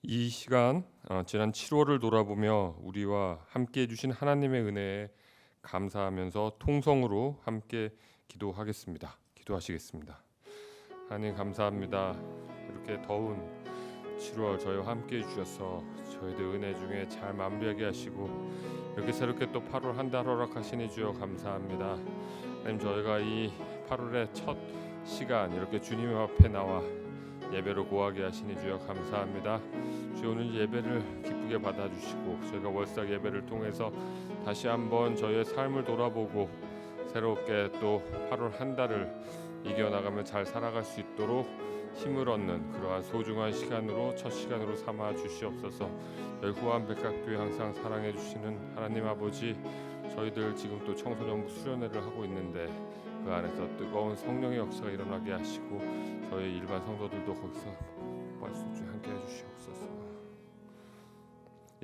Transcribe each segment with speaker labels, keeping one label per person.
Speaker 1: 이 시간 지난 7월을 돌아보며 우리와 함께 해주신 하나님의 은혜에 감사하면서 통성으로 함께 기도하겠습니다. 기도하시겠습니다. 하나님 감사합니다. 이렇게 더운 7월 저희와 함께 해주셔서 저희들 은혜 중에 잘 마무리하게 하시고 이렇게 새롭게 또 8월 한 달 허락하시니 주여 감사합니다. 하나님 저희가 이 8월의 첫 시간 이렇게 주님 앞에 나와 예배로 고하게 하시니 주여 감사합니다. 주여 오늘 예배를 기쁘게 받아주시고 저희가 월삭 예배를 통해서 다시 한번 저희의 삶을 돌아보고 새롭게 또 8월 한 달을 이겨나가며 잘 살아갈 수 있도록 힘을 얻는 그러한 소중한 시간으로 첫 시간으로 삼아 주시옵소서. 후한 백각교회 항상 사랑해 주시는 하나님 아버지, 저희들 지금 또 청소년부 수련회를 하고 있는데 그 안에서 뜨거운 성령의 역사가 일어나게 하시고 저희 일반 성도들도 거기서 말씀주 함께 해주시옵소서.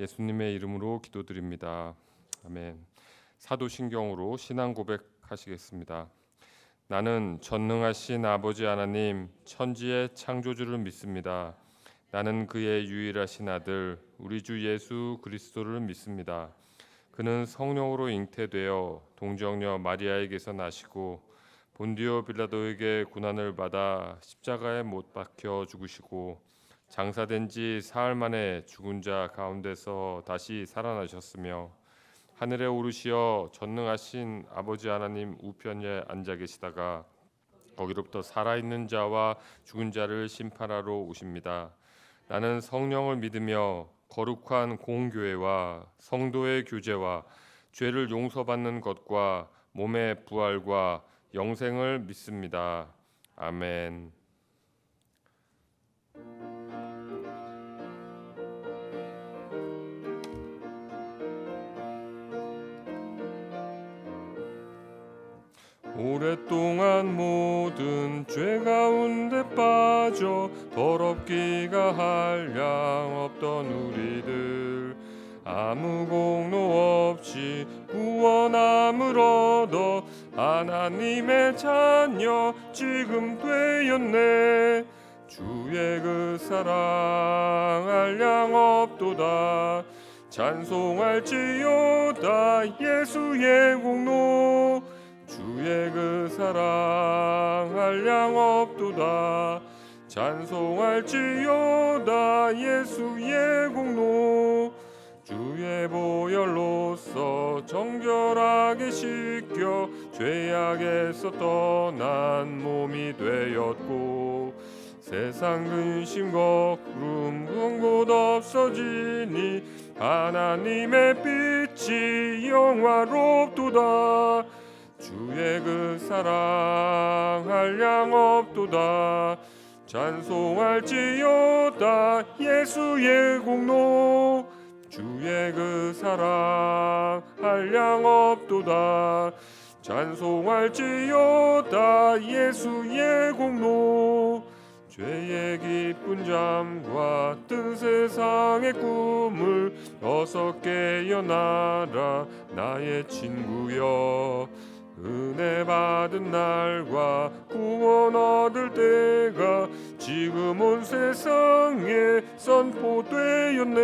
Speaker 1: 예수님의 이름으로 기도드립니다. 아멘. 사도신경으로 신앙 고백하시겠습니다. 나는 전능하신 아버지 하나님 천지의 창조주를 믿습니다. 나는 그의 유일하신 아들 우리 주 예수 그리스도를 믿습니다. 그는 성령으로 잉태되어 동정녀 마리아에게서 나시고 본디오 빌라도에게 고난을 받아 십자가에 못 박혀 죽으시고 장사된 지 사흘 만에 죽은 자 가운데서 다시 살아나셨으며 하늘에 오르시어 전능하신 아버지 하나님 우편에 앉아 계시다가 거기로부터 살아있는 자와 죽은 자를 심판하러 오십니다. 나는 성령을 믿으며 거룩한 공교회와 성도의 교제와 죄를 용서받는 것과 몸의 부활과 영생을 믿습니다. 아멘. 오랫동안 모든 죄 가운데 빠져 더럽기가 한량없던 우리들 아무 공로 없이 구원함을 얻어 하나님의 자녀 지금 되었네. 주의 그 사랑 한량없도다. 찬송할지어다 예수의 공로. 주의 그 사랑 한량없도다. 찬송할지어다 예수의 공로. 주의 보혈로서 정결하게 씻겨 죄악에서 떠난 몸이 되었고 세상 근심 걱름 그런 곳 없어지니 하나님의 빛이 영화롭도다. 주의 그 사랑 한량없도다. 찬송할지어다 예수의 공로. 주의 그 사랑 한량없도다. 찬송할지어다 예수의 공로. 죄의 깊은 잠과 뜬 세상의 꿈을 어서 깨어나라 나의 친구여. 은혜 받은 날과 구원 얻을 때가 지금 온 세상에 선포되었네.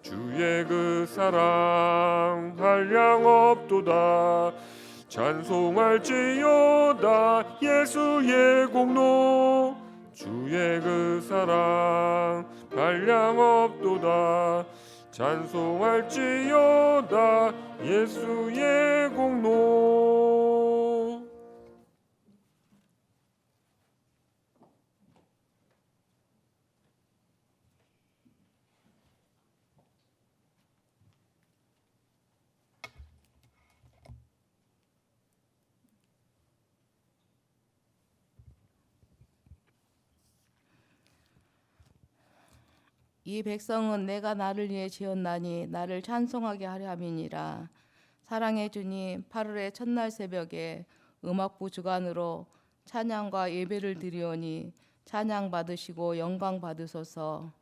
Speaker 1: 주의 그 사랑 한량없도다. 찬송할지어다 예수의 공로. 주의 그 사랑 한량없도다. 찬송할지어다 예수의 공로.
Speaker 2: 이 백성은 내가 나를 위해 지었나니 나를 찬송하게 하려 함이니라. 사랑의 주님, 8월의 첫날 새벽에 음악부 주관으로 찬양과 예배를 드리오니 찬양 받으시고 영광 받으소서.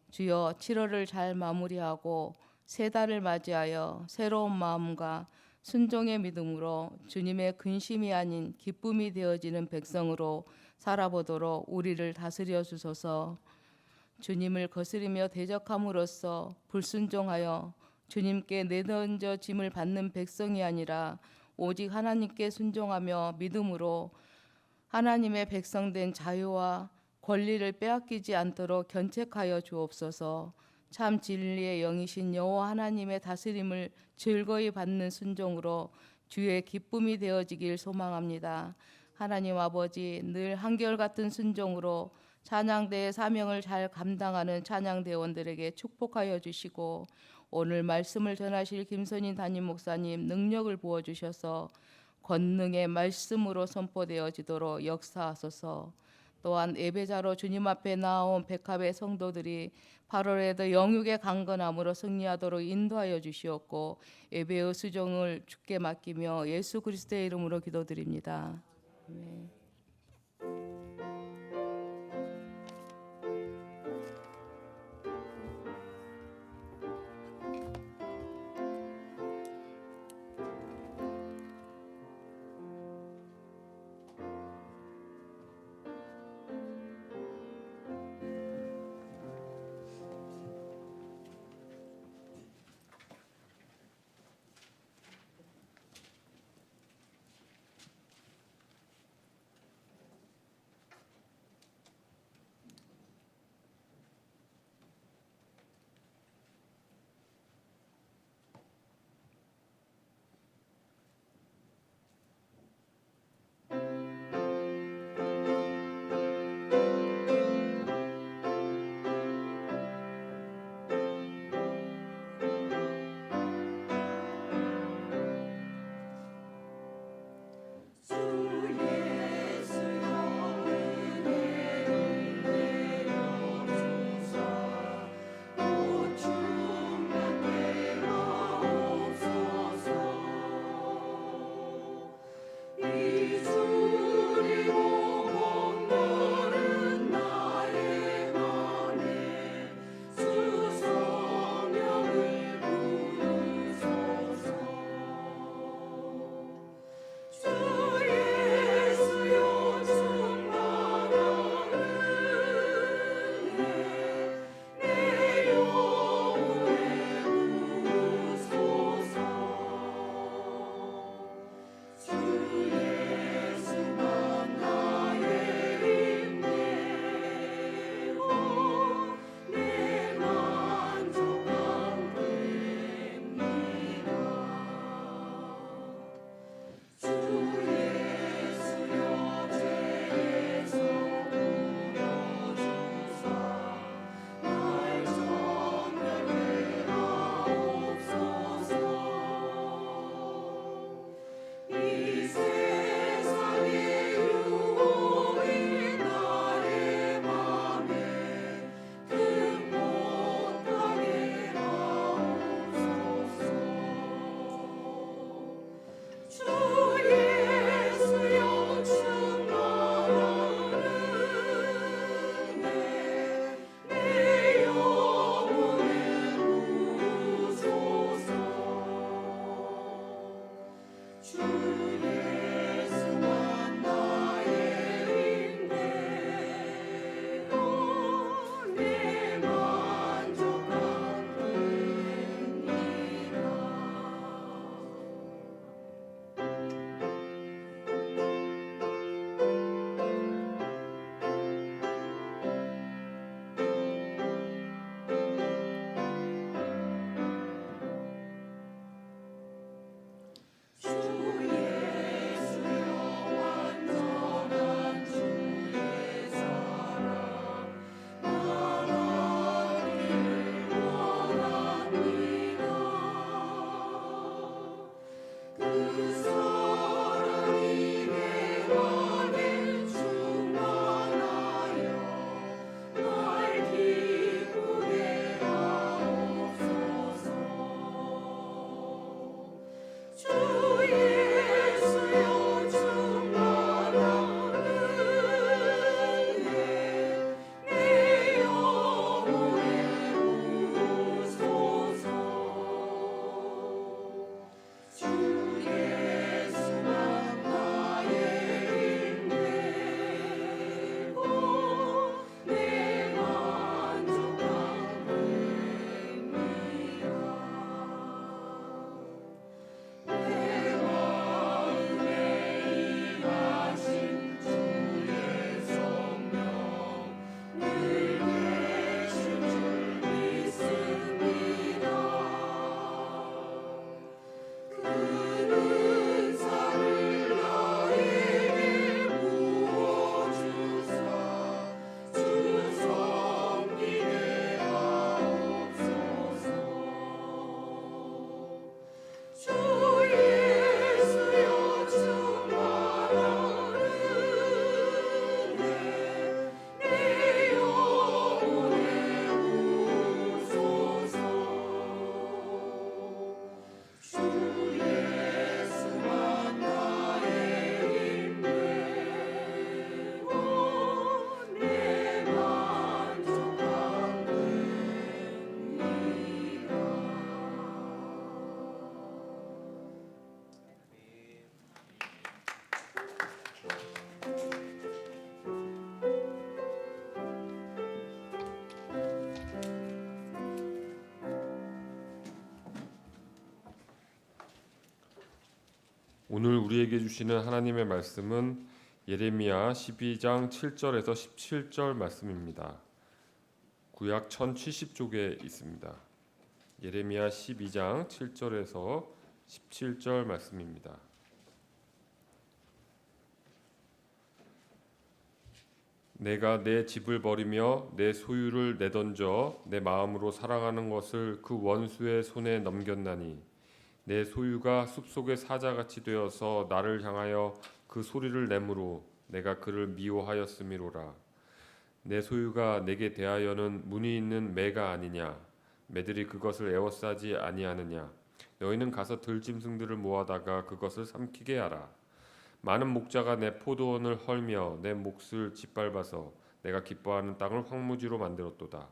Speaker 2: 주여 7월을 잘 마무리하고 새 달을 맞이하여 새로운 마음과 순종의 믿음으로 주님의 근심이 아닌 기쁨이 되어지는 백성으로 살아보도록 우리를 다스려 주소서. 주님을 거스리며 대적함으로써 불순종하여 주님께 내던져 짐을 받는 백성이 아니라 오직 하나님께 순종하며 믿음으로 하나님의 백성된 자유와 권리를 빼앗기지 않도록 견책하여 주옵소서. 참 진리의 영이신 여호와 하나님의 다스림을 즐거이 받는 순종으로 주의 기쁨이 되어지길 소망합니다. 하나님 아버지, 늘 한결같은 순종으로 찬양대의 사명을 잘 감당하는 찬양대원들에게 축복하여 주시고, 오늘 말씀을 전하실 김선인 담임 목사님 능력을 부어주셔서 권능의 말씀으로 선포되어지도록 역사하소서. 또한 예배자로 주님 앞에 나온 백합의 성도들이 8월에도 영육의 강건함으로 승리하도록 인도하여 주시옵고, 예배의 수종을 주께 맡기며 예수 그리스도의 이름으로 기도드립니다. 아멘.
Speaker 1: 오늘 우리에게 주시는 하나님의 말씀은 예레미야 12장 7절에서 17절 말씀입니다. 구약 1070쪽에 있습니다. 예레미야 12장 7절에서 17절 말씀입니다. 내가 내 집을 버리며 내 소유를 내던져 내 마음으로 사랑하는 것을 그 원수의 손에 넘겼나니 내 소유가 숲속의 사자같이 되어서 나를 향하여 그 소리를 내므로 내가 그를 미워하였음이로라. 내 소유가 내게 대하여는 문이 있는 매가 아니냐. 매들이 그것을 에워싸지 아니하느냐. 너희는 가서 들짐승들을 모아다가 그것을 삼키게 하라. 많은 목자가 내 포도원을 헐며 내 몫을 짓밟아서 내가 기뻐하는 땅을 황무지로 만들었도다.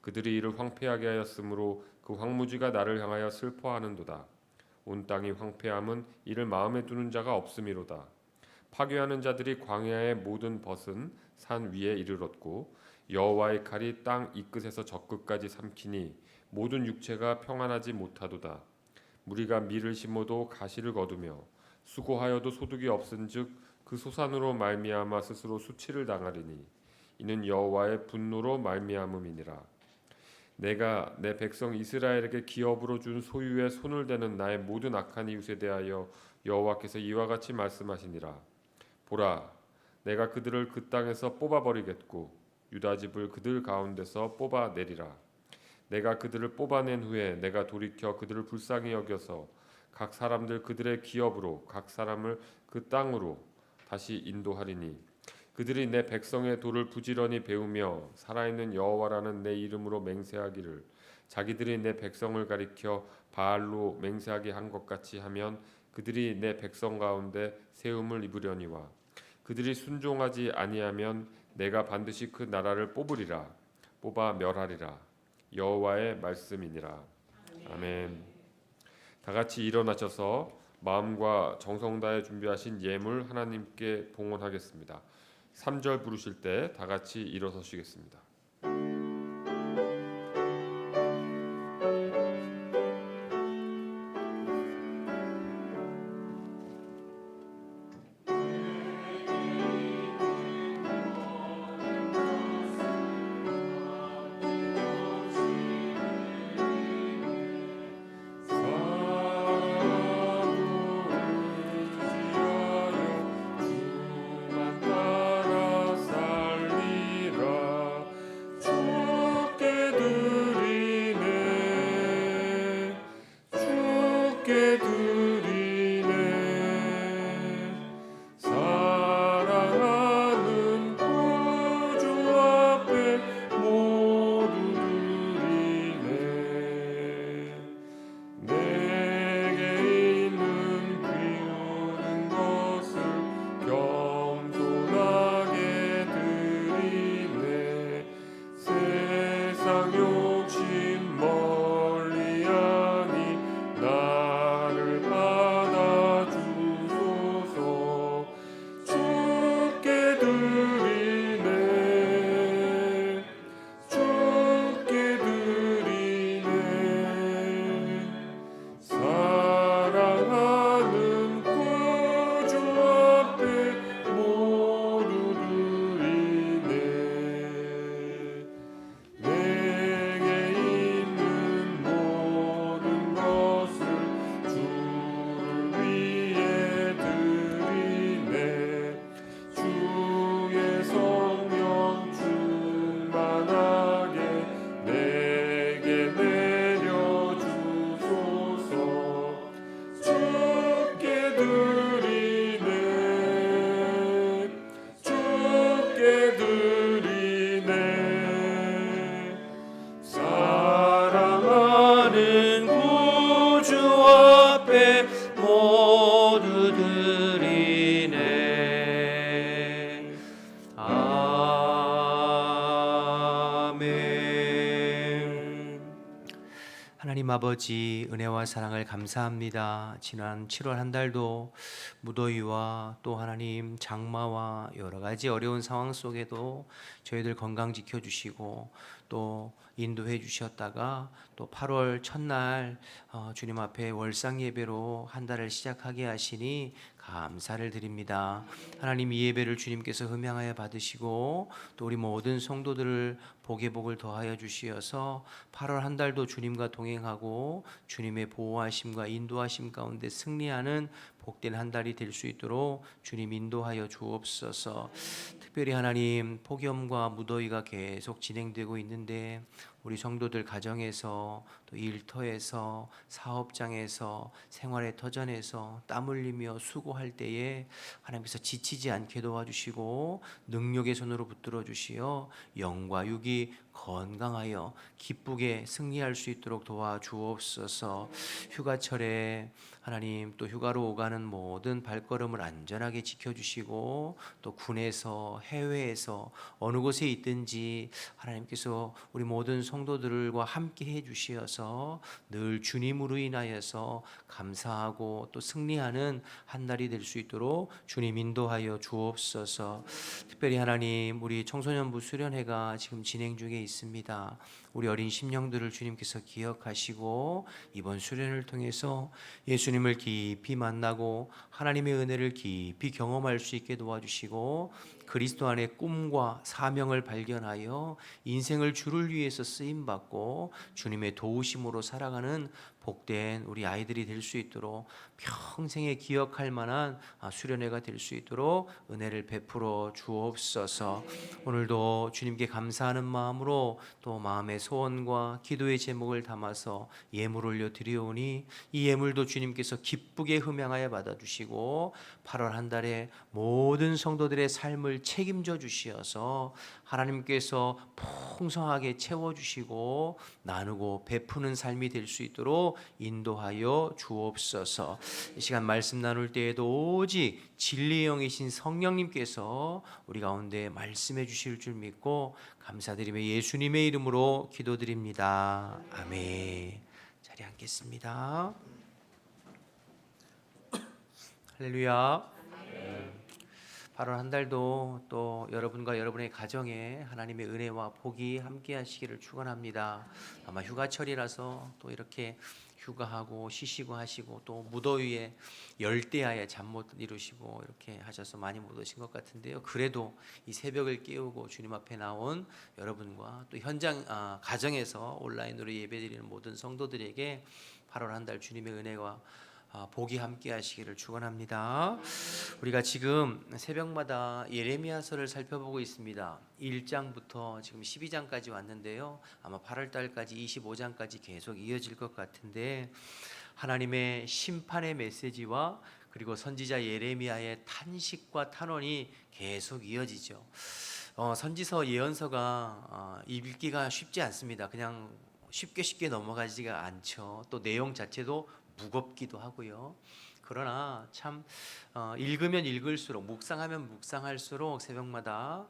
Speaker 1: 그들이 이를 황폐하게 하였으므로 그 황무지가 나를 향하여 슬퍼하는도다. 온 땅이 황폐함은 이를 마음에 두는 자가 없음이로다. 파괴하는 자들이 광야의 모든 벗은 산 위에 이르렀고 여호와의 칼이 땅 이 끝에서 저 끝까지 삼키니 모든 육체가 평안하지 못하도다. 무리가 밀을 심어도 가시를 거두며 수고하여도 소득이 없은즉 그 소산으로 말미암아 스스로 수치를 당하리니 이는 여호와의 분노로 말미암음이니라. 내가 내 백성 이스라엘에게 기업으로 준 소유에 손을 대는 나의 모든 악한 이웃에 대하여 여호와께서 이와 같이 말씀하시니라. 보라, 내가 그들을 그 땅에서 뽑아버리겠고 유다 집을 그들 가운데서 뽑아내리라. 내가 그들을 뽑아낸 후에 내가 돌이켜 그들을 불쌍히 여겨서 각 사람들 그들의 기업으로 각 사람을 그 땅으로 다시 인도하리니 그들이 내 백성의 도를 부지런히 배우며 살아있는 여호와라는 내 이름으로 맹세하기를 자기들이 내 백성을 가리켜 바알로 맹세하게 한 것 같이 하면 그들이 내 백성 가운데 세움을 입으려니와 그들이 순종하지 아니하면 내가 반드시 그 나라를 뽑으리라. 뽑아 멸하리라. 여호와의 말씀이니라. 아멘. 다 같이 일어나셔서 마음과 정성 다해 준비하신 예물 하나님께 봉헌하겠습니다. 3절 부르실 때 다 같이 일어서시겠습니다.
Speaker 3: 하나님 아버지 은혜와 사랑을 감사합니다. 지난 7월 한 달도 무더위와 또 하나님 장마와 여러 가지 어려운 상황 속에도 저희들 건강 지켜주시고 또 인도해 주셨다가 또 8월 첫날 주님 앞에 월상 예배로 한 달을 시작하게 하시니 감사를 드립니다. 하나님, 이 예배를 주님께서 흠양하여 받으시고 또 우리 모든 성도들을 복의 복을 더하여 주시어서 8월 한 달도 주님과 동행하고 주님의 보호하심과 인도하심 가운데 승리하는 복된 한 달이 될 수 있도록 주님 인도하여 주옵소서. 특별히 하나님, 폭염과 무더위가 계속 진행되고 있는데 우리 성도들 가정에서 또 일터에서 사업장에서 생활의 터전에서 땀 흘리며 수고할 때에 하나님께서 지치지 않게 도와주시고 능력의 손으로 붙들어 주시어 영과 육이 건강하여 기쁘게 승리할 수 있도록 도와주옵소서. 휴가철에 하나님, 또 휴가로 오가는 모든 발걸음을 안전하게 지켜주시고 또 군에서 해외에서 어느 곳에 있든지 하나님께서 우리 모든 성도들과 함께 해주시어서 늘 주님으로 인하여서 감사하고 또 승리하는 한 달이 될 수 있도록 주님 인도하여 주옵소서. 특별히 하나님, 우리 청소년부 수련회가 지금 진행 중에 있습니다. 우리 어린 심령들을 주님께서 기억하시고 이번 수련을 통해서 예수님을 깊이 만나고 하나님의 은혜를 깊이 경험할 수 있게 도와주시고 그리스도 안에 꿈과 사명을 발견하여 인생을 주를 위해서 쓰임받고 주님의 도우심으로 살아가는 복된 우리 아이들이 될 수 있도록 평생에 기억할 만한 수련회가 될 수 있도록 은혜를 베풀어 주옵소서. 오늘도 주님께 감사하는 마음으로 또 마음의 소원과 기도의 제목을 담아서 예물 올려 드리오니 이 예물도 주님께서 기쁘게 흠양하여 받아주시고 8월 한 달에 모든 성도들의 삶을 책임져 주시어서 하나님께서 풍성하게 채워주시고 나누고 베푸는 삶이 될 수 있도록 인도하여 주옵소서. 이 시간 말씀 나눌 때에도 오직 진리의 영이신 성령님께서 우리 가운데 말씀해 주실 줄 믿고 감사드리며 예수님의 이름으로 기도드립니다. 아멘. 자리에 앉겠습니다. 할렐루야. 8월 한 달도 또 여러분과 여러분의 가정에 하나님의 은혜와 복이 함께 하시기를 축원합니다. 아마 휴가철이라서 또 이렇게 휴가하고 쉬시고 하시고 또 무더위에 열대야에 잠 못 이루시고 이렇게 하셔서 많이 못 오신 것 같은데요. 그래도 이 새벽을 깨우고 주님 앞에 나온 여러분과 또 현장 가정에서 온라인으로 예배드리는 모든 성도들에게 8월 한 달 주님의 은혜와 복이 함께 하시기를 축원합니다. 우리가 지금 새벽마다 예레미야서를 살펴보고 있습니다. 1장부터 지금 12장까지 왔는데요. 아마 8월 달까지 25장까지 계속 이어질 것 같은데 하나님의 심판의 메시지와 그리고 선지자 예레미야의 탄식과 탄원이 계속 이어지죠. 선지서 예언서가 읽기가 쉽지 않습니다. 그냥 쉽게 넘어가지가 않죠. 또 내용 자체도 무겁기도 하고요. 그러나 참 읽으면 읽을수록 묵상하면 묵상할수록 새벽마다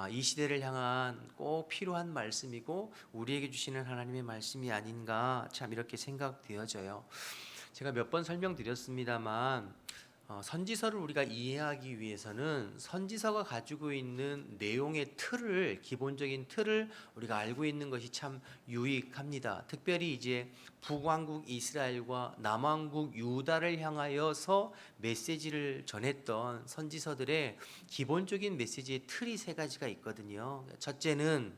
Speaker 3: 이 시대를 향한 꼭 필요한 말씀이고 우리에게 주시는 하나님의 말씀이 아닌가 참 이렇게 생각되어져요. 제가 몇 번 설명드렸습니다만 선지서를 우리가 이해하기 위해서는 선지서가 가지고 있는 내용의 틀을 기본적인 틀을 우리가 알고 있는 것이 참 유익합니다. 특별히 이제 북왕국 이스라엘과 남왕국 유다를 향하여서 메시지를 전했던 선지서들의 기본적인 메시지의 틀이 세 가지가 있거든요. 첫째는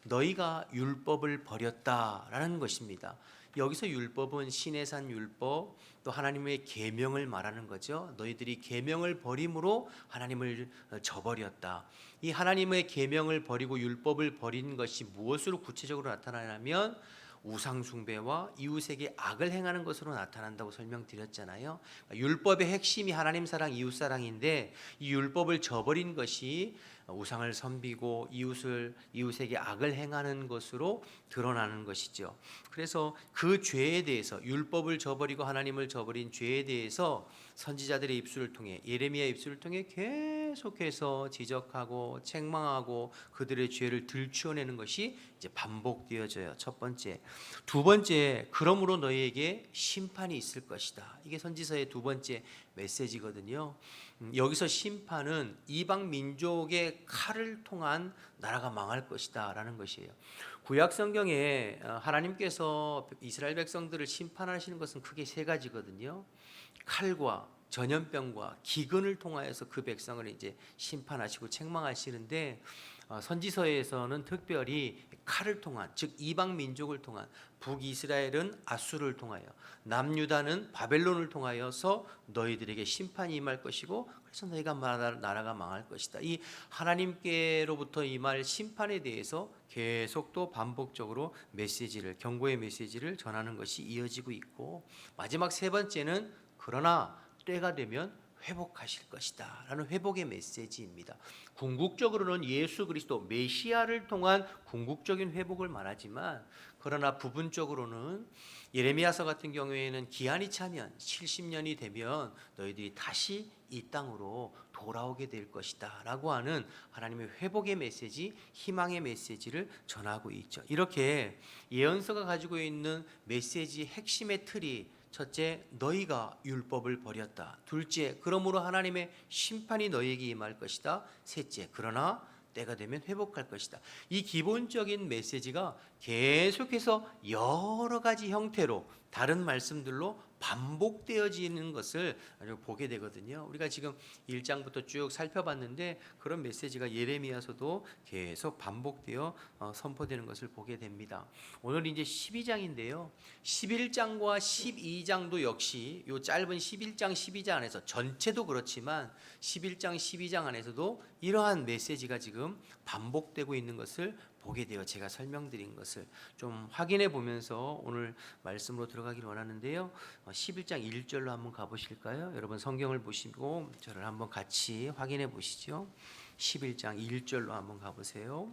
Speaker 3: 너희가 율법을 버렸다라는 것입니다. 여기서 율법은 시내산 율법 또 하나님의 계명을 말하는 거죠. 너희들이 계명을 버림으로 하나님을 저버렸다. 이 하나님의 계명을 버리고 율법을 버린 것이 무엇으로 구체적으로 나타나냐면 우상 숭배와 이웃에게 악을 행하는 것으로 나타난다고 설명드렸잖아요. 율법의 핵심이 하나님 사랑, 이웃 사랑인데 이 율법을 저버린 것이 우상을 섬기고 이웃에게 악을 행하는 것으로 드러나는 것이죠. 그래서 그 죄에 대해서 율법을 저버리고 하나님을 저버린 죄에 대해서 선지자들의 입술을 통해 예레미야 입술을 통해 계속해서 지적하고 책망하고 그들의 죄를 들추어내는 것이 이제 반복되어져요. 첫 번째. 두 번째, 그러므로 너희에게 심판이 있을 것이다. 이게 선지서의 두 번째 메시지거든요. 여기서 심판은 이방 민족의 칼을 통한 나라가 망할 것이다 라는 것이에요. 구약 성경에 하나님께서 이스라엘 백성들을 심판하시는 것은 크게 세 가지거든요. 칼과 전염병과 기근을 통하여서 그 백성을 이제 심판하시고 책망하시는데, 선지서에서는 특별히 칼을 통한, 즉 이방 민족을 통한, 북이스라엘은 아수르를 통하여, 남유다는 바벨론을 통하여서 너희들에게 심판이 임할 것이고, 그래서 너희가 나라가 망할 것이다. 이 하나님께로부터 임할 심판에 대해서 계속 또 반복적으로 메시지를, 경고의 메시지를 전하는 것이 이어지고 있고, 마지막 세 번째는 그러나 때가 되면 회복하실 것이다 라는 회복의 메시지입니다. 궁극적으로는 예수 그리스도 메시아를 통한 궁극적인 회복을 말하지만, 그러나 부분적으로는 예레미야서 같은 경우에는 기한이 차면 70년이 되면 너희들이 다시 이 땅으로 돌아오게 될 것이다 라고 하는 하나님의 회복의 메시지, 희망의 메시지를 전하고 있죠. 이렇게 예언서가 가지고 있는 메시지의 핵심의 틀이, 첫째, 너희가 율법을 버렸다. 둘째, 그러므로 하나님의 심판이 너희에게 임할 것이다. 셋째, 그러나 때가 되면 회복할 것이다. 이 기본적인 메시지가 계속해서 여러 가지 형태로 다른 말씀들로 반복되어지는 것을 보게 되거든요. 우리가 지금 1장부터 쭉 살펴봤는데 그런 메시지가 예레미야서도 계속 반복되어 선포되는 것을 보게 됩니다. 오늘 이제 12장인데요. 11장과 12장도 역시 이 짧은 11장, 12장 안에서, 전체도 그렇지만 11장, 12장 안에서도 이러한 메시지가 지금 반복되고 있는 것을 보게 되어 제가 설명드린 것을 좀 확인해 보면서 오늘 말씀으로 들어가기를 원하는데요. 11장 1절로 한번 가보실까요? 여러분 성경을 보시고 저를 한번 같이 확인해 보시죠. 11장 1절로 한번 가보세요.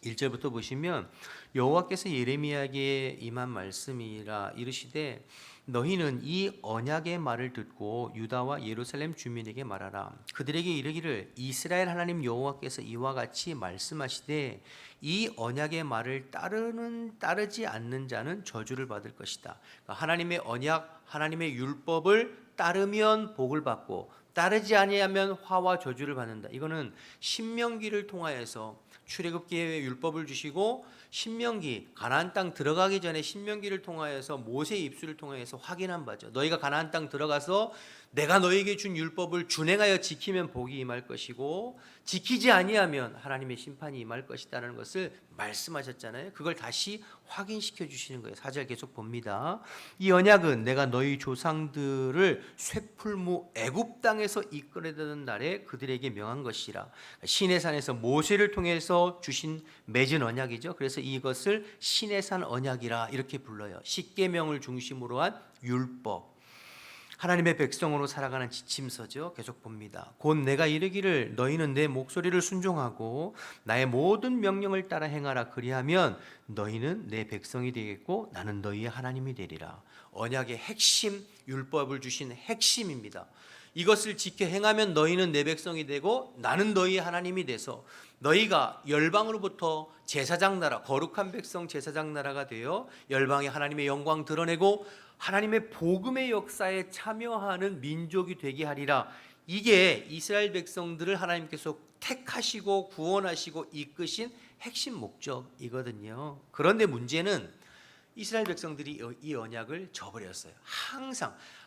Speaker 3: 1절부터 보시면 여호와께서 예레미야에게 임한 말씀이라 이르시되 너희는 이 언약의 말을 듣고 유다와 예루살렘 주민에게 말하라. 그들에게 이르기를 이스라엘 하나님 여호와께서 이와 같이 말씀하시되 이 언약의 말을 따르지 않는 자는 저주를 받을 것이다. 그러니까 하나님의 언약, 하나님의 율법을 따르면 복을 받고 따르지 아니하면 화와 저주를 받는다. 이거는 신명기를 통하여서 출애굽기의 율법을 주시고, 신명기 가나안 땅 들어가기 전에 신명기를 통하여서 모세의 입술을 통하여서 확인한 바죠. 너희가 가나안 땅 들어가서 내가 너희에게 준 율법을 준행하여 지키면 복이 임할 것이고 지키지 아니하면 하나님의 심판이 임할 것이다라는 것을 말씀하셨잖아요. 그걸 다시 확인시켜 주시는 거예요. 4절 계속 봅니다. 이 언약은 내가 너희 조상들을 쇠풀무 애굽 땅에서 이끌어내던 날에 그들에게 명한 것이라. 시내산에서 모세를 통해서 주신 맺은 언약이죠. 그래서 이것을 시내산 언약이라 이렇게 불러요. 십계명을 중심으로 한 율법, 하나님의 백성으로 살아가는 지침서죠. 계속 봅니다. 곧 내가 이르기를 너희는 내 목소리를 순종하고 나의 모든 명령을 따라 행하라. 그리하면 너희는 내 백성이 되겠고 나는 너희의 하나님이 되리라. 언약의 핵심, 율법을 주신 핵심입니다. 이것을 지켜 행하면 너희는 내 백성이 되고 나는 너희의 하나님이 돼서 너희가 열방으로부터 제사장 나라, 거룩한 백성 제사장 나라가 되어 열방에 하나님의 영광 드러내고 하나님의 복음의 역사에 참여하는 민족이 되게 하리라. 이게 이스라엘 백성들을 하나님께서 택하시고 구원하시고 이끄신 핵심 목적이거든요. 그런데 문제는 이스라엘 백성들이 이 언약을 저버렸어요.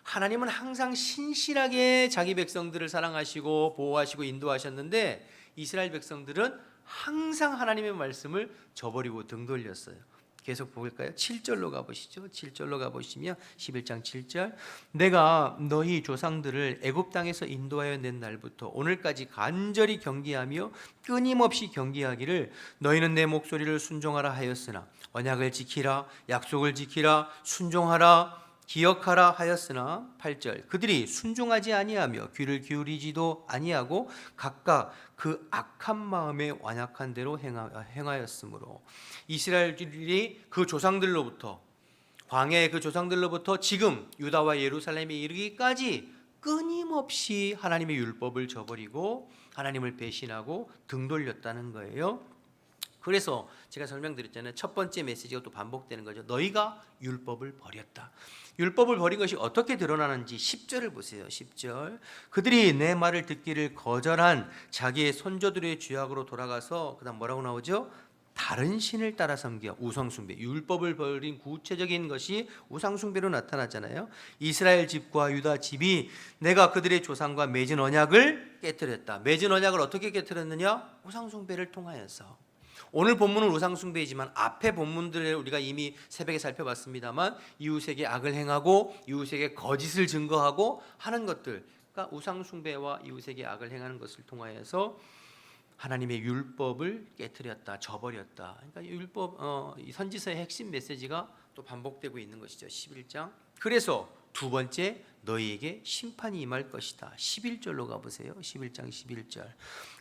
Speaker 3: 하나님은 항상 신실하게 자기 백성들을 사랑하시고 보호하시고 인도하셨는데 이스라엘 백성들은 항상 하나님의 말씀을 저버리고 등 돌렸어요. 계속 볼까요? 7절로 가보시죠. 7절로 가보시면 11장 7절 내가 너희 조상들을 애굽 땅에서 인도하여 낸 날부터 오늘까지 간절히 경계하며 끊임없이 경계하기를 너희는 내 목소리를 순종하라 하였으나 언약을 지키라, 약속을 지키라, 순종하라, 기억하라 하였으나 8절 그들이 순종하지 아니하며 귀를 기울이지도 아니하고 각각 그 악한 마음에 완악한 대로 행하였으므로 이스라엘들이 그 조상들로부터 광야의 그 조상들로부터 지금 유다와 예루살렘에 이르기까지 끊임없이 하나님의 율법을 저버리고 하나님을 배신하고 등 돌렸다는 거예요. 그래서 제가 설명드렸잖아요. 첫 번째 메시지가 또 반복되는 거죠. 너희가 율법을 버렸다. 율법을 버린 것이 어떻게 드러나는지 10절을 보세요. 10절 그들이 내 말을 듣기를 거절한 자기의 선조들의 죄악으로 돌아가서 그 다음 뭐라고 나오죠? 다른 신을 따라 섬겨 우상숭배, 율법을 버린 구체적인 것이 우상숭배로 나타나잖아요. 이스라엘 집과 유다 집이 내가 그들의 조상과 맺은 언약을 깨뜨렸다. 맺은 언약을 어떻게 깨뜨렸느냐? 우상숭배를 통하여서. 오늘 본문은 우상숭배이지만 앞에 본문들을 우리가 이미 새벽에 살펴봤습니다만 이웃에게 악을 행하고 이웃에게 거짓을 증거하고 하는 것들, 그러니까 우상숭배와 이웃에게 악을 행하는 것을 통하여서 하나님의 율법을 깨뜨렸다, 저버렸다. 그러니까 율법, 이 선지서의 핵심 메시지가 또 반복되고 있는 것이죠. 11장. 그래서 두 번째, 너희에게 심판이 임할 것이다. 11절로 가보세요. 11장 11절.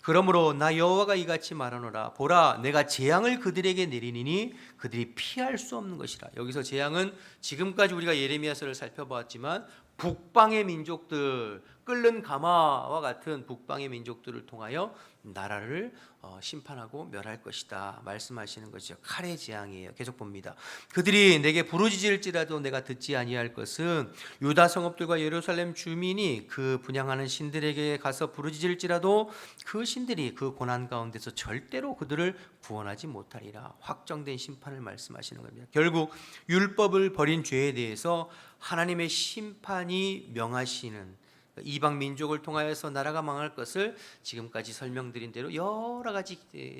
Speaker 3: 그러므로 나 여호와가 이같이 말하노라. 보라, 내가 재앙을 그들에게 내리니니 그들이 피할 수 없는 것이라. 여기서 재앙은 지금까지 우리가 예레미야서를 살펴보았지만 북방의 민족들, 끓는 가마와 같은 북방의 민족들을 통하여 나라를 심판하고 멸할 것이다 말씀하시는 것이죠. 칼의 재앙이에요. 계속 봅니다. 그들이 내게 부르짖을지라도 내가 듣지 아니할 것은 유다 성읍들과 예루살렘 주민이 그 분향하는 신들에게 가서 부르짖을지라도 그 신들이 그 고난 가운데서 절대로 그들을 구원하지 못하리라. 확정된 심판을 말씀하시는 겁니다. 결국 율법을 버린 죄에 대해서 하나님의 심판이 명하시는 이방 민족을 통하여서 나라가 망할 것을 지금까지 설명드린 대로 여러 가지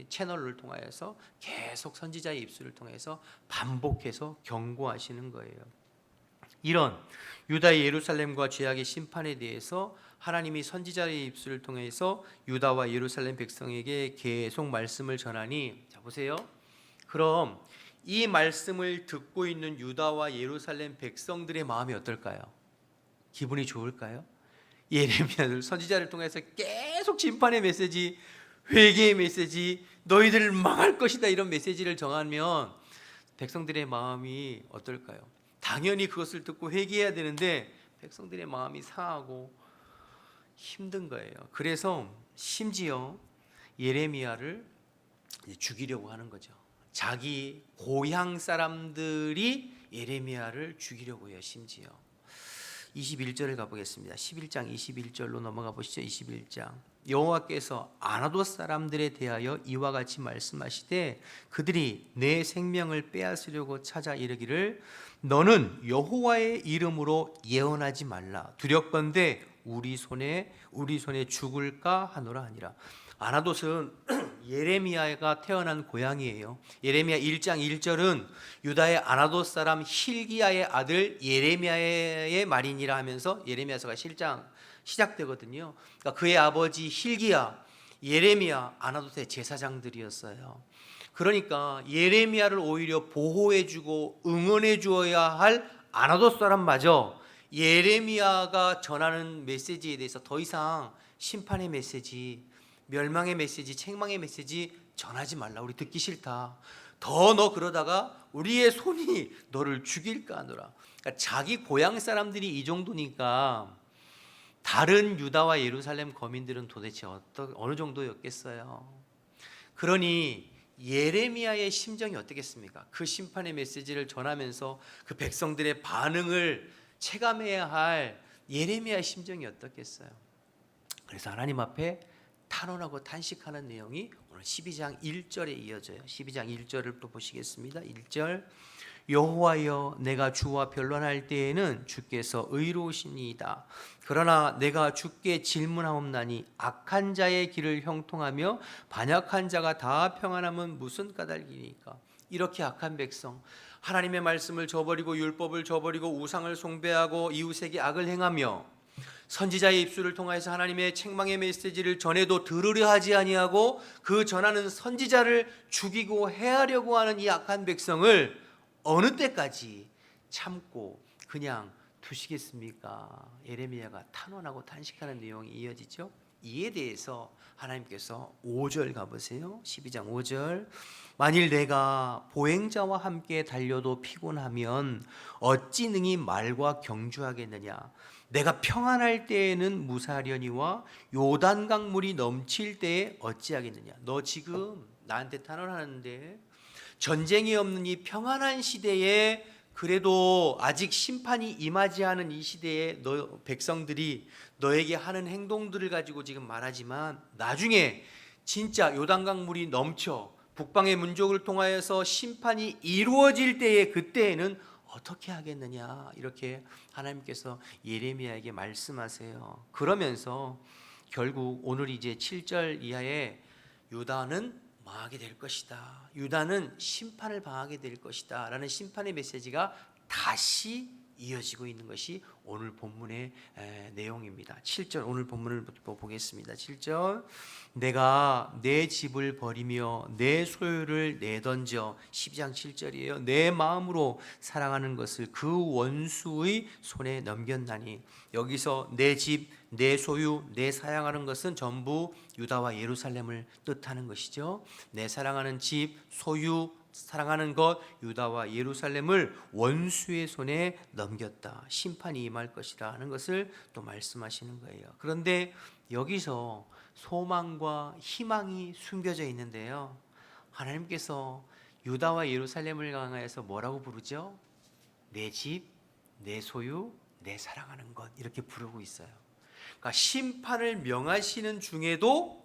Speaker 3: 채널을 통하여서 계속 선지자의 입술을 통해서 반복해서 경고하시는 거예요. 이런 유다의 예루살렘과 죄악의 심판에 대해서 하나님이 선지자의 입술을 통해서 유다와 예루살렘 백성에게 계속 말씀을 전하니, 자 보세요. 그럼 이 말씀을 듣고 있는 유다와 예루살렘 백성들의 마음이 어떨까요? 기분이 좋을까요? 예레미야를 선지자를 통해서 계속 심판의 메시지, 회개의 메시지, 너희들 망할 것이다 이런 메시지를 정하면 백성들의 마음이 어떨까요? 당연히 그것을 듣고 회개해야 되는데 백성들의 마음이 상하고 힘든 거예요. 그래서 심지어 예레미야를 죽이려고 하는 거죠. 자기 고향 사람들이 예레미야를 죽이려고 해요. 심지어 21절을 가보겠습니다. 11장 21절로 넘어가 보시죠. 21장. 여호와께서 아나돗 사람들에 대하여 이와 같이 말씀하시되 그들이 내 생명을 빼앗으려고 찾아 이르기를 너는 여호와의 이름으로 예언하지 말라. 두렵건대 우리 손에 죽을까 하노라 하니라. 아나돗은 예레미야가 태어난 고향이에요. 예레미야 1장 1절은 유다의 아나돗 사람 힐기야의 아들 예레미야의 말이니라 하면서 예레미야서가 시작되거든요. 그러니까 그의 아버지 힐기야, 예레미야, 아나돗의 제사장들이었어요. 그러니까 예레미야를 오히려 보호해주고 응원해주어야 할 아나돗 사람마저 예레미야가 전하는 메시지에 대해서 더 이상 심판의 메시지, 멸망의 메시지, 책망의 메시지 전하지 말라. 우리 듣기 싫다. 더 너 그러다가 우리의 손이 너를 죽일까 하노라. 그러니까 자기 고향 사람들이 이 정도니까 다른 유다와 예루살렘 거민들은 도대체 어느 정도였겠어요. 그러니 예레미야의 심정이 어떻겠습니까? 그 심판의 메시지를 전하면서 그 백성들의 반응을 체감해야 할 예레미야의 심정이 어떻겠어요? 그래서 하나님 앞에 탄원하고 탄식하는 내용이 오늘 12장 1절에 이어져요. 12장 1절을 또 보시겠습니다. 1절. 여호와여 내가 주와 변론할 때에는 주께서 의로우시니이다. 그러나 내가 주께 질문하옵나니 악한 자의 길을 형통하며 반역한 자가 다 평안함은 무슨 까닭이니까. 이렇게 악한 백성, 하나님의 말씀을 저버리고 율법을 저버리고 우상을 숭배하고 이웃에게 악을 행하며 선지자의 입술을 통해서 하나님의 책망의 메시지를 전해도 들으려 하지 아니하고 그 전하는 선지자를 죽이고 해하려고 하는 이 악한 백성을 어느 때까지 참고 그냥 두시겠습니까? 예레미야가 탄원하고 탄식하는 내용이 이어지죠. 이에 대해서 하나님께서 5절 가보세요. 12장 5절. 만일 내가 보행자와 함께 달려도 피곤하면 어찌 능히 말과 경주하겠느냐. 내가 평안할 때에는 무사하려니와 요단강 물이 넘칠 때에 어찌하겠느냐. 너 지금 나한테 탄원하는데 전쟁이 없는 이 평안한 시대에 그래도 아직 심판이 임하지 않은 이 시대에 너 백성들이 너에게 하는 행동들을 가지고 지금 말하지만 나중에 진짜 요단강 물이 넘쳐 북방의 민족을 통하여서 심판이 이루어질 때에 그때에는 어떻게 하겠느냐 이렇게 하나님께서 예레미야에게 말씀하세요. 그러면서 결국 오늘 이제 7절 이하에 유다는 망하게 될 것이다. 유다는 심판을 당하게 될 것이다. 라는 심판의 메시지가 다시 이어지고 있는 것이 오늘 본문의 내용입니다. 7절 오늘 본문을 보겠습니다. 7절 내가 내 집을 버리며 내 소유를 내던져 12장 7절이에요. 내 마음으로 사랑하는 것을 그 원수의 손에 넘겼나니 여기서 내 집, 내 소유, 내 사랑하는 것은 전부 유다와 예루살렘을 뜻하는 것이죠. 내 사랑하는 집, 소유, 사랑하는 것 유다와 예루살렘을 원수의 손에 넘겼다. 심판이 임할 것이라 하는 것을 또 말씀하시는 거예요. 그런데 여기서 소망과 희망이 숨겨져 있는데요. 하나님께서 유다와 예루살렘을 향하여서 뭐라고 부르죠? 내 집, 내 소유, 내 사랑하는 것 이렇게 부르고 있어요. 그러니까 심판을 명하시는 중에도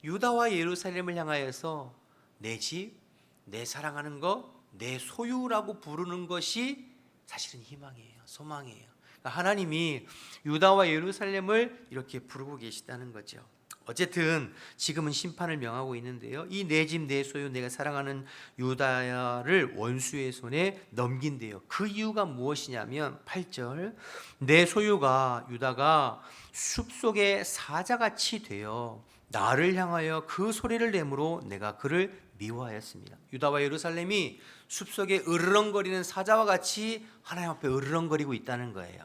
Speaker 3: 유다와 예루살렘을 향하여서 내 집, 내 사랑하는 것, 내 소유라고 부르는 것이 사실은 희망이에요. 소망이에요. 그러니까 하나님이 유다와 예루살렘을 이렇게 부르고 계시다는 거죠. 어쨌든 지금은 심판을 명하고 있는데요. 이 내 집, 내 소유, 내가 사랑하는 유다를 원수의 손에 넘긴대요. 그 이유가 무엇이냐면 8절 내 소유가 유다가 숲속의 사자같이 되어 나를 향하여 그 소리를 내므로 내가 그를 미워하였습니다. 유다와 예루살렘이 숲속에 으르렁거리는 사자와 같이 하나님 앞에 으르렁거리고 있다는 거예요.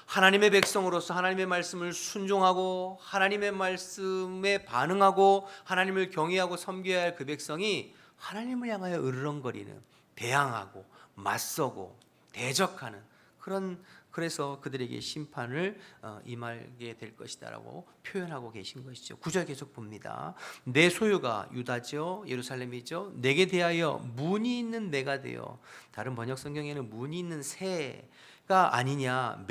Speaker 3: 하나님의 백성으로서 하나님의 말씀을 순종하고 하나님의 말씀에 반응하고 하나님을 경외하고 섬겨야 할 그 백성이 하나님을 향하여 으르렁거리는, 대항하고 맞서고 대적하는 그래서 그들에게 심판을 임하게 될 것이다라고 표현하고 계신 것이죠. 9절 계속 봅니다. 내 소유가 유다죠, 예루살렘이죠. 내게 대하여 문이 있는 매가 되어, 다른 번역 성경에는 문이 있는 새가 아니냐,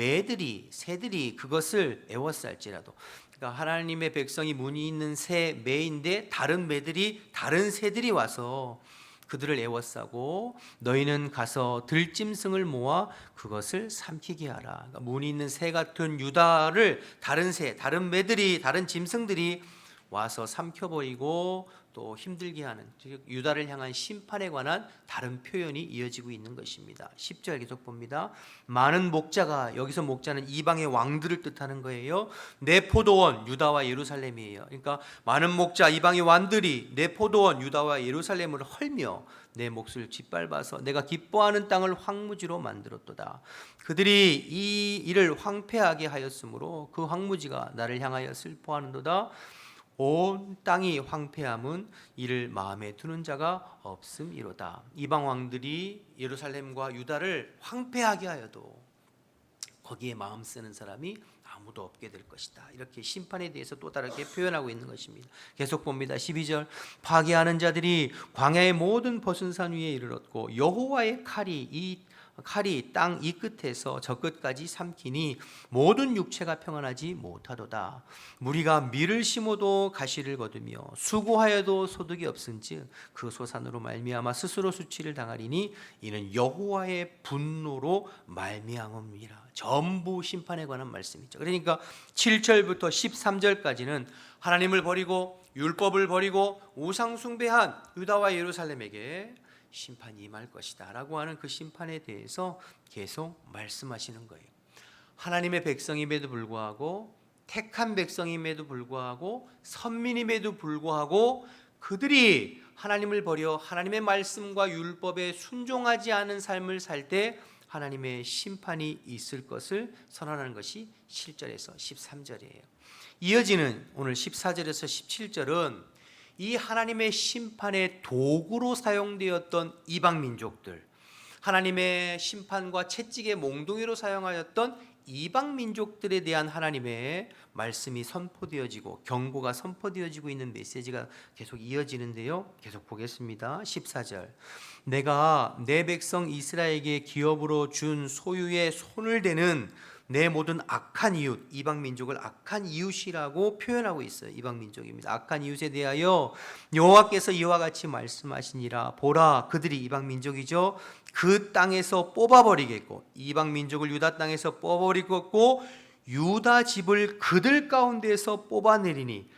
Speaker 3: 새들이 그것을 애워쌀지라도. 그러니까 하나님의 백성이 문이 있는 매인데 다른 새들이 와서 그들을 애워싸고 너희는 가서 들짐승을 모아 그것을 삼키게 하라. 그러니까 문이 있는 새 같은 유다를 다른 짐승들이 와서 삼켜버리고 또 힘들게 하는, 즉 유다를 향한 심판에 관한 다른 표현이 이어지고 있는 것입니다. 10절 계속 봅니다. 많은 목자가, 여기서 목자는 이방의 왕들을 뜻하는 거예요. 내 포도원 유다와 예루살렘이에요. 그러니까 많은 목자 이방의 왕들이 내 포도원 유다와 예루살렘을 헐며 내 몫을 짓밟아서 내가 기뻐하는 땅을 황무지로 만들었도다. 그들이 이 일을 황폐하게 하였으므로 그 황무지가 나를 향하여 슬퍼하는도다. 온 땅이 황폐함은 이를 마음에 두는 자가 없음이로다. 이방 왕들이 예루살렘과 유다를 황폐하게 하여도 거기에 마음 쓰는 사람이 아무도 없게 될 것이다. 이렇게 심판에 대해서 또 다르게 표현하고 있는 것입니다. 계속 봅니다. 12절 파괴하는 자들이 광야의 모든 벗은 산 위에 이르렀고 여호와의 칼이 땅 이 끝에서 저 끝까지 삼키니 모든 육체가 평안하지 못하도다. 무리가 밀을 심어도 가시를 거두며 수고하여도 소득이 없은즉 그 소산으로 말미암아 스스로 수치를 당하리니 이는 여호와의 분노로 말미암음이라. 전부 심판에 관한 말씀이죠. 그러니까 7절부터 13절까지는 하나님을 버리고 율법을 버리고 우상 숭배한 유다와 예루살렘에게 심판이 임할 것이다 라고 하는 그 심판에 대해서 계속 말씀하시는 거예요. 하나님의 백성임에도 불구하고, 택한 백성임에도 불구하고, 선민임에도 불구하고 그들이 하나님을 버려 하나님의 말씀과 율법에 순종하지 않은 삶을 살 때 하나님의 심판이 있을 것을 선언하는 것이 7절에서 13절이에요. 이어지는 오늘 14절에서 17절은 이 하나님의 심판의 도구로 사용되었던 이방 민족들, 하나님의 심판과 채찍의 몽둥이로 사용하였던 이방 민족들에 대한 하나님의 말씀이 선포되어지고 경고가 선포되어지고 있는 메시지가 계속 이어지는데요. 계속 보겠습니다. 14절 내가 내 백성 이스라엘에게 기업으로 준 소유에 손을 대는 내 모든 악한 이웃, 이방 민족을 악한 이웃이라고 표현하고 있어요. 이방 민족입니다. 악한 이웃에 대하여 여호와께서 이와 같이 말씀하시니라. 보라, 그들이 이방 민족이죠. 그 땅에서 뽑아버리겠고, 이방 민족을 유다 땅에서 뽑아버리겠고, 유다 집을 그들 가운데에서 뽑아내리니.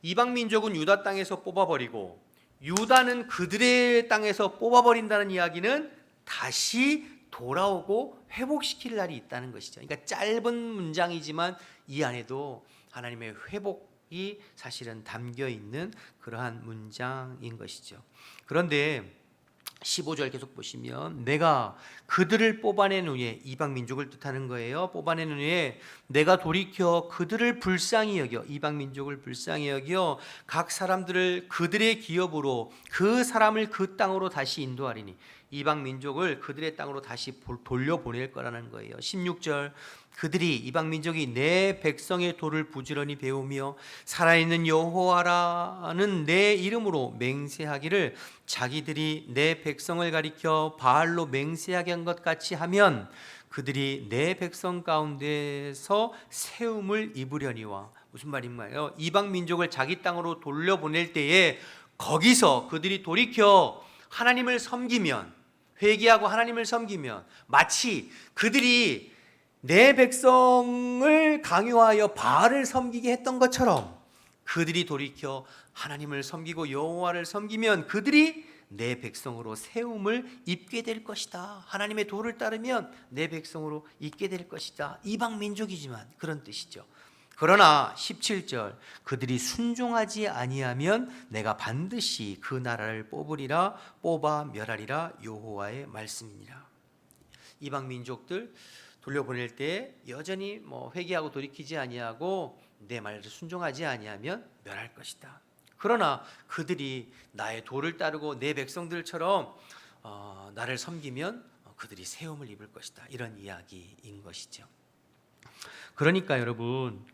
Speaker 3: 이방 민족은 유다 땅에서 뽑아버리고 유다는 그들의 땅에서 뽑아버린다는 이야기는 다시 돌아오고 회복시킬 날이 있다는 것이죠. 그러니까 짧은 문장이지만 이 안에도 하나님의 회복이 사실은 담겨 있는 그러한 문장인 것이죠. 그런데 15절 계속 보시면 내가 그들을 뽑아낸 후에, 이방 민족을 뜻하는 거예요. 뽑아낸 후에 내가 돌이켜 그들을 불쌍히 여겨, 이방 민족을 불쌍히 여겨 각 사람들을 그들의 기업으로 그 사람을 그 땅으로 다시 인도하리니. 이방 민족을 그들의 땅으로 다시 돌려보낼 거라는 거예요. 16절 그들이, 이방 민족이 내 백성의 도를 부지런히 배우며 살아있는 여호와라는 내 이름으로 맹세하기를, 자기들이 내 백성을 가리켜 바알로 맹세하게 한 것 같이 하면 그들이 내 백성 가운데서 세움을 입으려니와. 무슨 말인가요? 이방 민족을 자기 땅으로 돌려보낼 때에 거기서 그들이 돌이켜 하나님을 섬기면, 회개하고 하나님을 섬기면 마치 그들이 내 백성을 강요하여 바알을 섬기게 했던 것처럼 그들이 돌이켜 하나님을 섬기고 여호와를 섬기면 그들이 내 백성으로 세움을 입게 될 것이다. 하나님의 도를 따르면 내 백성으로 있게 될 것이다. 이방 민족이지만 그런 뜻이죠. 그러나 17절 그들이 순종하지 아니하면 내가 반드시 그 나라를 뽑아 멸하리라. 여호와의 말씀이니라. 이방 민족들 돌려보낼 때 여전히 회개하고 돌이키지 아니하고 내 말을 순종하지 아니하면 멸할 것이다. 그러나 그들이 나의 도를 따르고 내 백성들처럼 나를 섬기면 그들이 세움을 입을 것이다. 이런 이야기인 것이죠. 그러니까 여러분,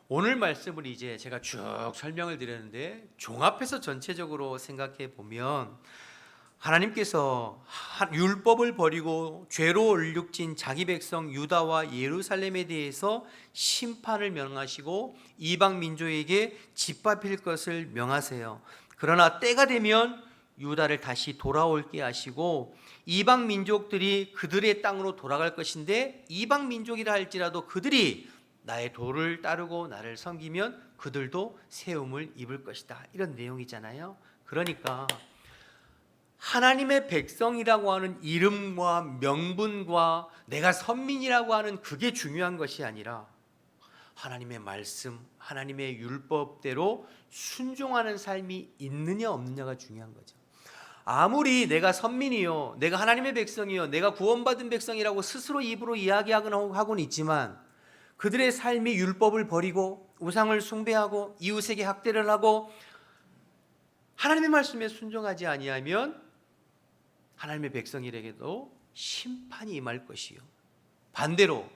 Speaker 3: 오늘 말씀을 이제 제가 쭉 설명을 드렸는데 종합해서 전체적으로 생각해 보면 하나님께서 율법을 버리고 죄로 얼룩진 자기 백성 유다와 예루살렘에 대해서 심판을 명하시고 이방 민족에게 짓밟힐 것을 명하세요. 그러나 때가 되면 유다를 다시 돌아올게 하시고 이방 민족들이 그들의 땅으로 돌아갈 것인데, 이방 민족이라 할지라도 그들이 나의 도를 따르고 나를 섬기면 그들도 세움을 입을 것이다. 이런 내용이잖아요. 그러니까 하나님의 백성이라고 하는 이름과 명분과 내가 선민이라고 하는 그게 중요한 것이 아니라 하나님의 말씀, 하나님의 율법대로 순종하는 삶이 있느냐 없느냐가 중요한 거죠. 아무리 내가 선민이요, 내가 하나님의 백성이요, 내가 구원받은 백성이라고 스스로 입으로 이야기하고는 있지만 그들의 삶이 율법을 버리고 우상을 숭배하고 이웃에게 학대를 하고 하나님의 말씀에 순종하지 아니하면 하나님의 백성들에게도 심판이 임할 것이요, 반대로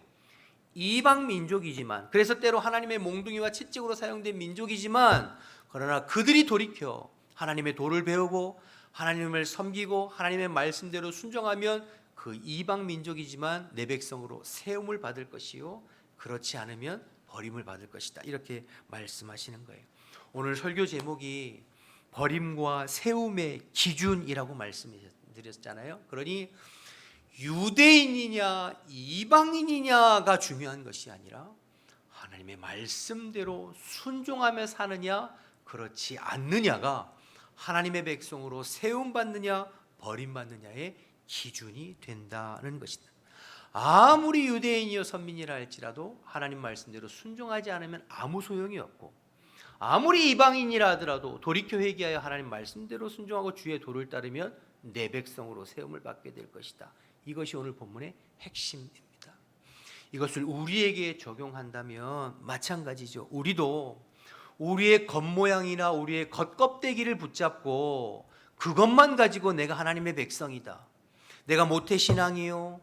Speaker 3: 이방 민족이지만, 그래서 때로 하나님의 몽둥이와 채찍으로 사용된 민족이지만, 그러나 그들이 돌이켜 하나님의 도를 배우고 하나님을 섬기고 하나님의 말씀대로 순종하면 그 이방 민족이지만 내 백성으로 세움을 받을 것이요, 그렇지 않으면 버림을 받을 것이다. 이렇게 말씀하시는 거예요. 오늘 설교 제목이 버림과 세움의 기준이라고 말씀드렸잖아요. 그러니 유대인이냐 이방인이냐가 중요한 것이 아니라 하나님의 말씀대로 순종하며 사느냐 그렇지 않느냐가 하나님의 백성으로 세움받느냐 버림받느냐의 기준이 된다는 것이다. 아무리 유대인이요 선민이라 할지라도 하나님 말씀대로 순종하지 않으면 아무 소용이 없고, 아무리 이방인이라 하더라도 돌이켜 회개하여 하나님 말씀대로 순종하고 주의 도를 따르면 내 백성으로 세움을 받게 될 것이다. 이것이 오늘 본문의 핵심입니다. 이것을 우리에게 적용한다면 마찬가지죠. 우리도 우리의 겉모양이나 우리의 겉껍데기를 붙잡고 그것만 가지고 내가 하나님의 백성이다, 내가 모태신앙이요,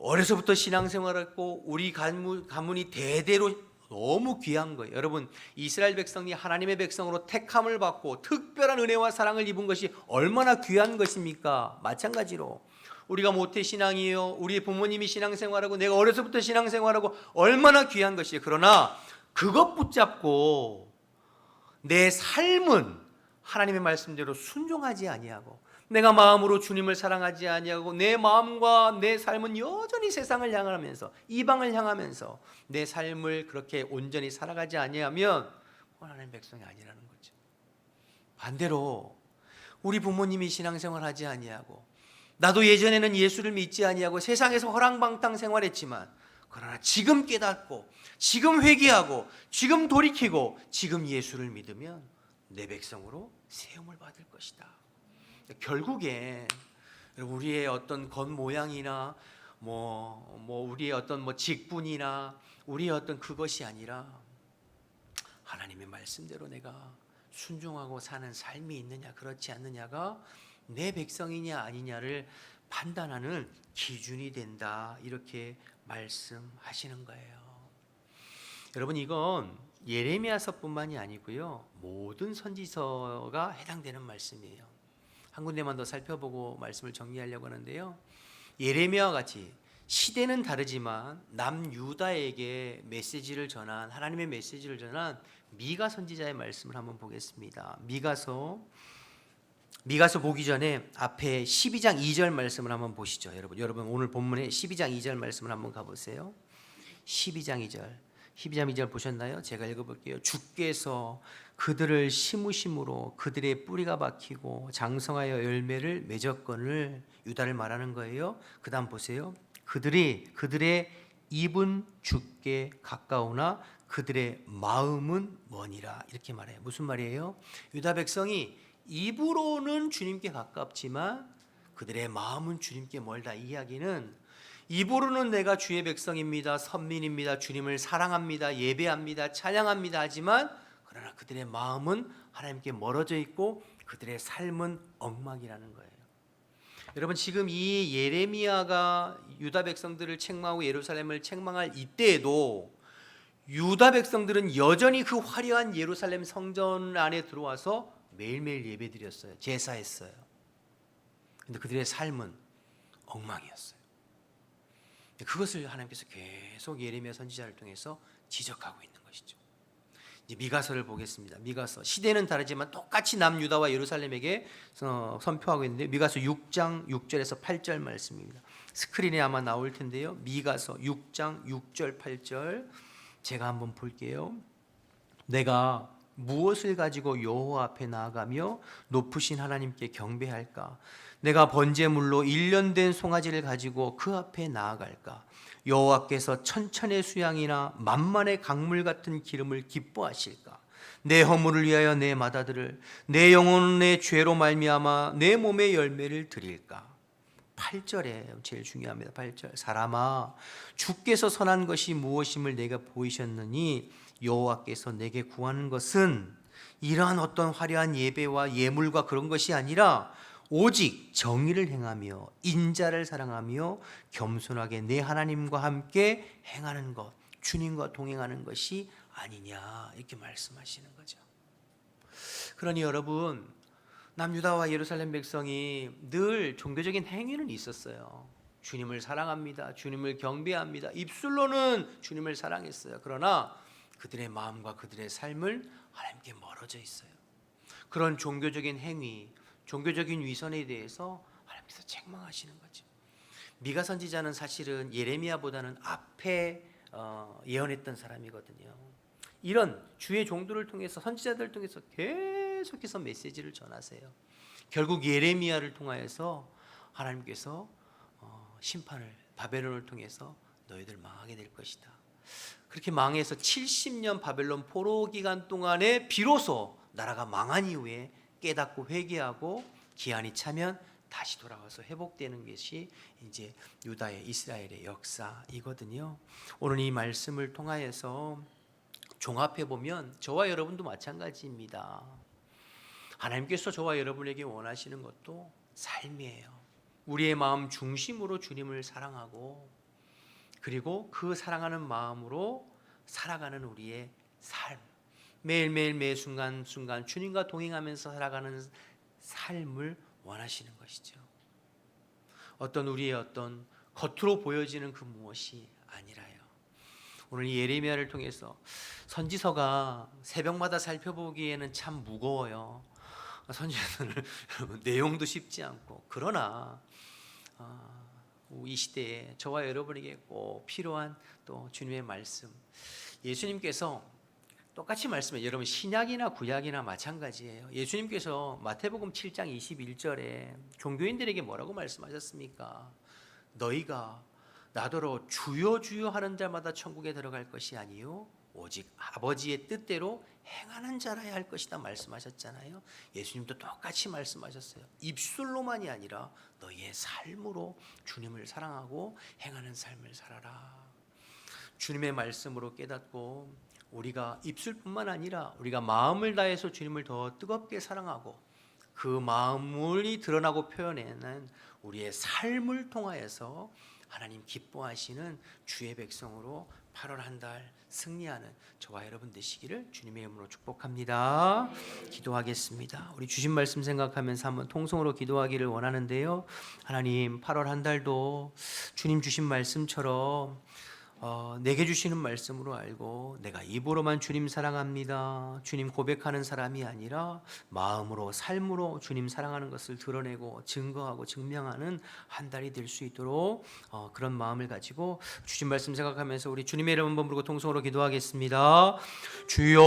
Speaker 3: 어려서부터 신앙생활했고 우리 가문이 대대로 너무 귀한 거예요. 여러분, 이스라엘 백성이 하나님의 백성으로 택함을 받고 특별한 은혜와 사랑을 입은 것이 얼마나 귀한 것입니까? 마찬가지로 우리가 모태신앙이에요. 우리 부모님이 신앙생활하고 내가 어려서부터 신앙생활하고 얼마나 귀한 것이에요. 그러나 그것 붙잡고 내 삶은 하나님의 말씀대로 순종하지 아니하고 내가 마음으로 주님을 사랑하지 아니하고 내 마음과 내 삶은 여전히 세상을 향하면서 이방을 향하면서 내 삶을 그렇게 온전히 살아가지 아니하면 하나님의 백성이 아니라는 거죠. 반대로 우리 부모님이 신앙생활하지 아니하고 나도 예전에는 예수를 믿지 아니하고 세상에서 허랑방탕 생활했지만 그러나 지금 깨닫고 지금 회개하고 지금 돌이키고 지금 예수를 믿으면 내 백성으로 세움을 받을 것이다. 결국에 우리의 어떤 겉모양이나 우리의 어떤 직분이나 우리의 어떤 그것이 아니라 하나님의 말씀대로 내가 순종하고 사는 삶이 있느냐 그렇지 않느냐가 내 백성이냐 아니냐를 판단하는 기준이 된다. 이렇게 말씀하시는 거예요. 여러분 이건 예레미야서뿐만이 아니고요. 모든 선지서가 해당되는 말씀이에요. 한 군데만 더 살펴보고 말씀을 정리하려고 하는데요. 예레미야와 같이 시대는 다르지만 남유다에게 메시지를 전한 하나님의 메시지를 전한 미가 선지자의 말씀을 한번 보겠습니다. 미가서 보기 전에 앞에 12장 2절 말씀을 한번 보시죠. 여러분 오늘 본문에 12장 2절 말씀을 한번 가보세요. 12장 2절 보셨나요? 제가 읽어볼게요. 주께서 그들을 심으심으로 그들의 뿌리가 박히고 장성하여 열매를 맺었거늘 유다를 말하는 거예요. 그 다음 보세요. 그들의 입은 주께 가까우나 그들의 마음은 머니라. 이렇게 말해요. 무슨 말이에요? 유다 백성이 입으로는 주님께 가깝지만 그들의 마음은 주님께 멀다. 이 이야기는 입으로는 내가 주의 백성입니다, 선민입니다, 주님을 사랑합니다, 예배합니다, 찬양합니다 하지만 그러나 그들의 마음은 하나님께 멀어져 있고 그들의 삶은 엉망이라는 거예요. 여러분 지금 이 예레미야가 유다 백성들을 책망하고 예루살렘을 책망할 이때에도 유다 백성들은 여전히 그 화려한 예루살렘 성전 안에 들어와서 매일매일 예배드렸어요. 제사했어요. 근데 그들의 삶은 엉망이었어요. 그것을 하나님께서 계속 예레미야 선지자를 통해서 지적하고 있는 것이죠. 이제 미가서를 보겠습니다. 미가서 시대는 다르지만 똑같이 남유다와 예루살렘에게 선포하고 있는데 미가서 6장 6절에서 8절 말씀입니다. 스크린에 아마 나올 텐데요. 미가서 6장 6절 8절 제가 한번 볼게요. 내가 무엇을 가지고 여호와 앞에 나아가며 높으신 하나님께 경배할까? 내가 번제물로 1년 된 송아지를 가지고 그 앞에 나아갈까? 여호와께서 천천의 수양이나 만만의 강물 같은 기름을 기뻐하실까? 내 허물을 위하여 내 마다들을 내 영혼의 죄로 말미암아 내 몸의 열매를 드릴까? 8절에 제일 중요합니다. 8절 사람아 주께서 선한 것이 무엇임을 내가 보이셨느니 여호와께서 내게 구하는 것은 이러한 어떤 화려한 예배와 예물과 그런 것이 아니라 오직 정의를 행하며 인자를 사랑하며 겸손하게 내 하나님과 함께 행하는 것, 주님과 동행하는 것이 아니냐 이렇게 말씀하시는 거죠. 그러니 여러분 남유다와 예루살렘 백성이 늘 종교적인 행위는 있었어요. 주님을 사랑합니다. 주님을 경배합니다. 입술로는 주님을 사랑했어요. 그러나 그들의 마음과 그들의 삶을 하나님께 멀어져 있어요. 그런 종교적인 행위, 종교적인 위선에 대해서 하나님께서 책망하시는 거죠. 미가 선지자는 사실은 예레미야보다는 앞에 예언했던 사람이거든요. 이런 주의 종들을 통해서 선지자들을 통해서 계속해서 메시지를 전하세요. 결국 예레미야를 통하여서 하나님께서 심판을 바벨론을 통해서 너희들 망하게 될 것이다. 그렇게 망해서 70년 바벨론 포로 기간 동안에 비로소 나라가 망한 이후에 깨닫고 회개하고 기한이 차면 다시 돌아와서 회복되는 것이 이제 유다의 이스라엘의 역사이거든요. 오늘 이 말씀을 통하여서 종합해 보면 저와 여러분도 마찬가지입니다. 하나님께서 저와 여러분에게 원하시는 것도 삶이에요. 우리의 마음 중심으로 주님을 사랑하고 그리고 그 사랑하는 마음으로 살아가는 우리의 삶, 매일매일 매 순간순간 주님과 동행하면서 살아가는 삶을 원하시는 것이죠. 어떤 우리의 어떤 겉으로 보여지는 그 무엇이 아니라요. 오늘 이 예레미야를 통해서 선지서가 새벽마다 살펴보기에는 참 무거워요. 선지서는 내용도 쉽지 않고, 그러나 이 시대에 저와 여러분에게 꼭 필요한 또 주님의 말씀, 예수님께서 똑같이 말씀해. 여러분 신약이나 구약이나 마찬가지예요. 예수님께서 마태복음 7장 21절에 종교인들에게 뭐라고 말씀하셨습니까? 너희가 나더러 주여 주여 하는 자마다 천국에 들어갈 것이 아니요 오직 아버지의 뜻대로 행하는 자라야 할 것이다 말씀하셨잖아요. 예수님도 똑같이 말씀하셨어요. 입술로만이 아니라 너희의 삶으로 주님을 사랑하고 행하는 삶을 살아라. 주님의 말씀으로 깨닫고 우리가 입술뿐만 아니라 우리가 마음을 다해서 주님을 더 뜨겁게 사랑하고 그 마음이 드러나고 표현하는 우리의 삶을 통하여서 하나님 기뻐하시는 주의 백성으로 8월 한 달 승리하는 저와 여러분 되시기를 주님의 이름으로 축복합니다. 기도하겠습니다. 우리 주신 말씀 생각하면서 한번 통성으로 기도하기를 원하는데요. 하나님 8월 한 달도 주님 주신 말씀처럼 내게 주시는 말씀으로 알고 내가 입으로만 주님 사랑합니다, 주님 고백하는 사람이 아니라 마음으로 삶으로 주님 사랑하는 것을 드러내고 증거하고 증명하는 한 달이 될 수 있도록 그런 마음을 가지고 주신 말씀 생각하면서 우리 주님의 이름 한번 부르고 통성으로 기도하겠습니다. 주여,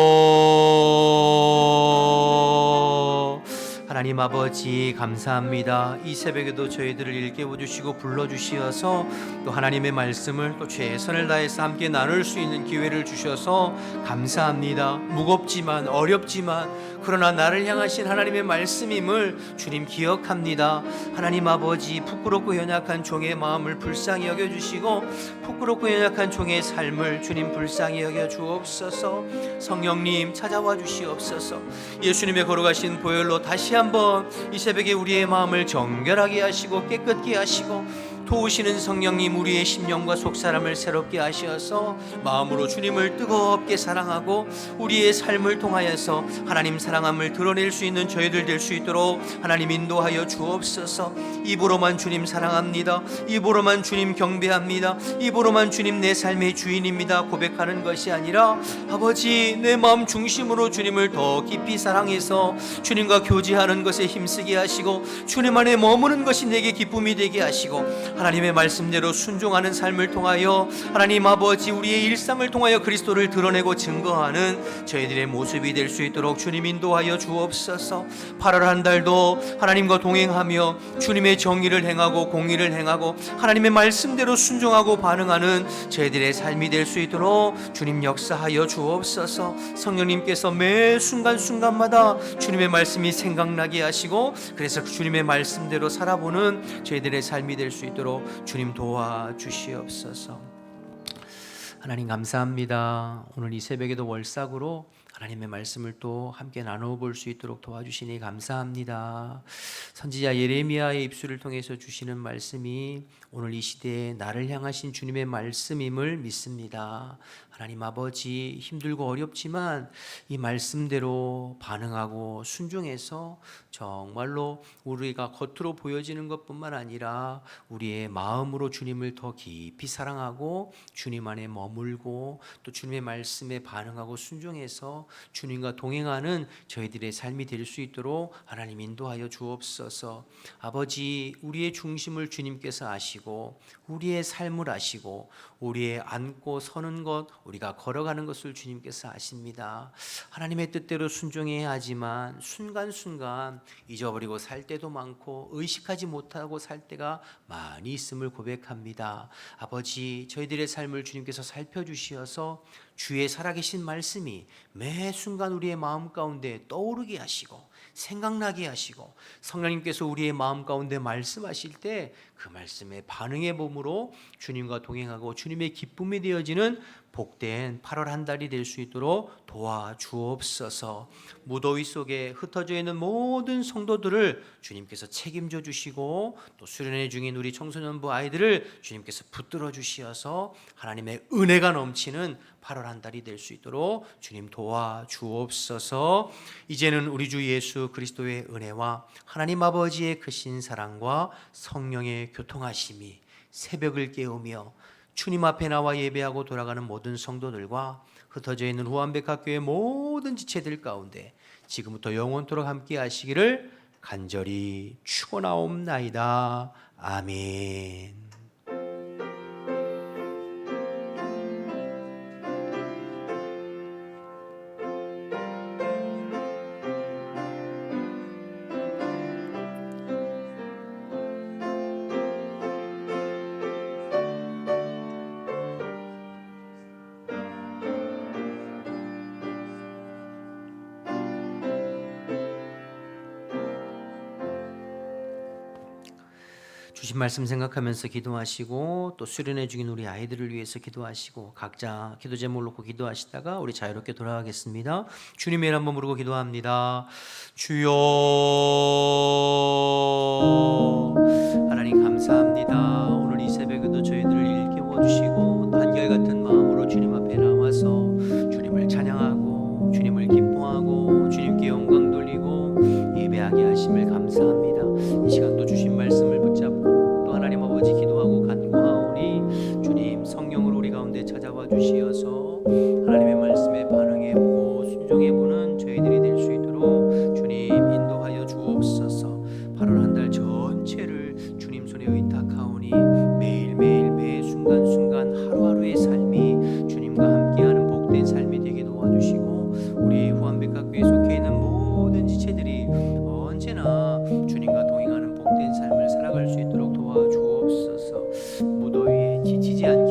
Speaker 3: 하나님 아버지 감사합니다. 이 새벽에도 저희들을 일깨워 주시고 불러 주시어서 또 하나님의 말씀을 또 최선을 다해서 함께 나눌 수 있는 기회를 주셔서 감사합니다. 무겁지만 어렵지만 그러나 나를 향하신 하나님의 말씀임을 주님 기억합니다. 하나님 아버지 부끄럽고 연약한 종의 마음을 불쌍히 여겨 주시고 부끄럽고 연약한 종의 삶을 주님 불쌍히 여겨 주옵소서. 성령님 찾아와 주시옵소서. 예수님의 걸어가신 보혈로 다시 한번 이 새벽에 우리의 마음을 정결하게 하시고 깨끗게 하시고 도우시는 성령님 우리의 심령과 속사람을 새롭게 하셔서 마음으로 주님을 뜨겁게 사랑하고 우리의 삶을 통하여서 하나님 사랑함을 드러낼 수 있는 저희들 될 수 있도록 하나님 인도하여 주옵소서. 입으로만 주님 사랑합니다, 입으로만 주님 경배합니다, 입으로만 주님 내 삶의 주인입니다 고백하는 것이 아니라 아버지 내 마음 중심으로 주님을 더 깊이 사랑해서 주님과 교제하는 것에 힘쓰게 하시고 주님 안에 머무는 것이 내게 기쁨이 되게 하시고 하나님의 말씀대로 순종하는 삶을 통하여 하나님 아버지 우리의 일상을 통하여 그리스도를 드러내고 증거하는 저희들의 모습이 될 수 있도록 주님 인도하여 주옵소서. 8월 한 달도 하나님과 동행하며 주님의 정의를 행하고 공의를 행하고 하나님의 말씀대로 순종하고 반응하는 저희들의 삶이 될 수 있도록 주님 역사하여 주옵소서. 성령님께서 매 순간순간마다 주님의 말씀이 생각나게 하시고 그래서 주님의 말씀대로 살아보는 저희들의 삶이 될 수 있도록 주님 도와주시옵소서. 하나님 감사합니다. 오늘 이 새벽에도 월삭으로 하나님의 말씀을 또 함께 나눠볼 수 있도록 도와주시니 감사합니다. 선지자 예레미야의 입술을 통해서 주시는 말씀이 오늘 이 시대에 나를 향하신 주님의 말씀임을 믿습니다. 하나님 아버지 힘들고 어렵지만 이 말씀대로 반응하고 순종해서 정말로 우리가 겉으로 보여지는 것뿐만 아니라 우리의 마음으로 주님을 더 깊이 사랑하고 주님 안에 머물고 또 주님의 말씀에 반응하고 순종해서 주님과 동행하는 저희들의 삶이 될 수 있도록 하나님 인도하여 주옵소서. 아버지 우리의 중심을 주님께서 아시고 우리의 삶을 아시고 우리의 앉고 서는 것 우리가 걸어가는 것을 주님께서 아십니다. 하나님의 뜻대로 순종해야 하지만 순간순간 잊어버리고 살 때도 많고 의식하지 못하고 살 때가 많이 있음을 고백합니다. 아버지 저희들의 삶을 주님께서 살펴주시어서 주의 살아계신 말씀이 매 순간 우리의 마음 가운데 떠오르게 하시고 생각나게 하시고 성령님께서 우리의 마음 가운데 말씀하실 때 그 말씀에 반응해 봄으로 주님과 동행하고 주님의 기쁨이 되어지는 복된 8월 한 달이 될 수 있도록 도와주옵소서. 무더위 속에 흩어져 있는 모든 성도들을 주님께서 책임져 주시고 또 수련회 중인 우리 청소년부 아이들을 주님께서 붙들어 주시어서 하나님의 은혜가 넘치는 8월 한 달이 될 수 있도록 주님 도와주옵소서. 이제는 우리 주 예수 예수 그리스도의 은혜와 하나님 아버지의 크신 사랑과 성령의 교통하심이 새벽을 깨우며 주님 앞에 나와 예배하고 돌아가는 모든 성도들과 흩어져 있는 후암백학교의 모든 지체들 가운데 지금부터 영원토록 함께 하시기를 간절히 축원하옵나이다. 아멘. 주신 말씀 생각하면서 기도하시고 또 수련해 주긴 우리 아이들을 위해서 기도하시고 각자 기도 제목을 놓고 기도하시다가 우리 자유롭게 돌아가겠습니다. 주님의 이름 한번 부르고 기도합니다. 주여 하나님 감사합니다. 오늘 이 새벽에도 저희들을 일깨워 주시고 한결같은 마음으로 주님 앞에 나와서 주님을 찬양하고 주님을 기뻐하고 주님께 영광 돌리고 예배하게 하심을 감사합니다. 이 시간도 주신 말씀을 붙잡고 하나님 아버지 기도하고 간구하오니 주님 성령으로 우리 가운데 찾아와 주시어서 하나님의 말씀에 반응해보고 순종해보는 저희들이 될 수 있도록 주님 인도하여 주옵소서. 8월 한 달 전체를 주님 손에 의탁하오니 매일매일 매 순간순간 하루하루의 삶이 주님과 함께하는 복된 삶이 되게 도와주시고 우리 후암백학교에 속해 있는 모든 지체들이 언제나 주님과 동행하는 복된 삶을 살아갈 수 있도록 도와주옵소서. 무더위에 지치지 않게